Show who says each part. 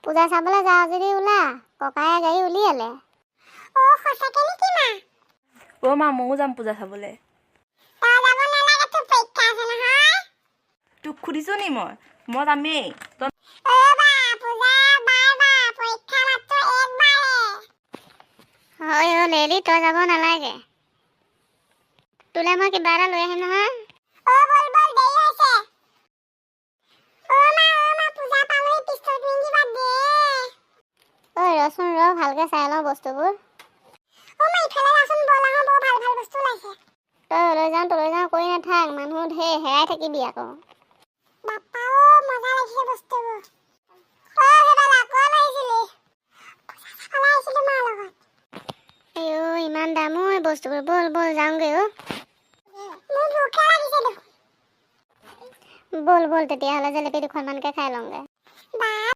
Speaker 1: পূজা চাবলৈ যাওঁ যদি ওলা, ককায়ে গাড়ী উলিয়ালে।
Speaker 2: অ' সঁচাকে নেকি মা?
Speaker 3: অ' মা ময়ো যাম পূজা চাবলৈ।
Speaker 2: তই যাব নালাগে, তোৰ পৰীক্ষা আছে নহয়।
Speaker 3: তোক সুধিছো নি মই যামেই।
Speaker 2: অ' বা পূজা বাৰ পৰীক্ষা মাত্ৰ একবাৰহে।
Speaker 1: হয় অ' লেলি, তই যাব নালাগে। তোলে মই কিবা এটা লৈ আহিম নহয়।
Speaker 2: অ' বল দেৰি হৈছে। অ' মা পূজা পাবহি, পিষ্টল পিন্ধিবা দে।
Speaker 1: ঐ ৰচোন ভালকে চাই লওঁ বস্তুবোৰ।
Speaker 2: অ' মা ইফালে যাচোন, বল আহোঁ, বৰ ভাল বস্তু ওলাইছে।
Speaker 1: তই লৈ যাওঁ কৰি নাথাক, মানুহ ঢেৰ হেৰাই থাকিবি আকৌ।
Speaker 2: বাপ্পা অ' মজা লাগিছে বস্তুবোৰ। অ' সেইডাল আকৌ লাগিছিলি। পূজা চাবলৈ আহিছিলো মাৰ লগত।
Speaker 1: আইও ইমান দাম এই বস্তুবোৰ, বল যাওঁগে অ'।
Speaker 2: মোৰ ভোকে লাগিছে দেখোন।
Speaker 1: বল তেতিয়াহ'লে জেলেপি দুখনমানকে খাই লওঁগে।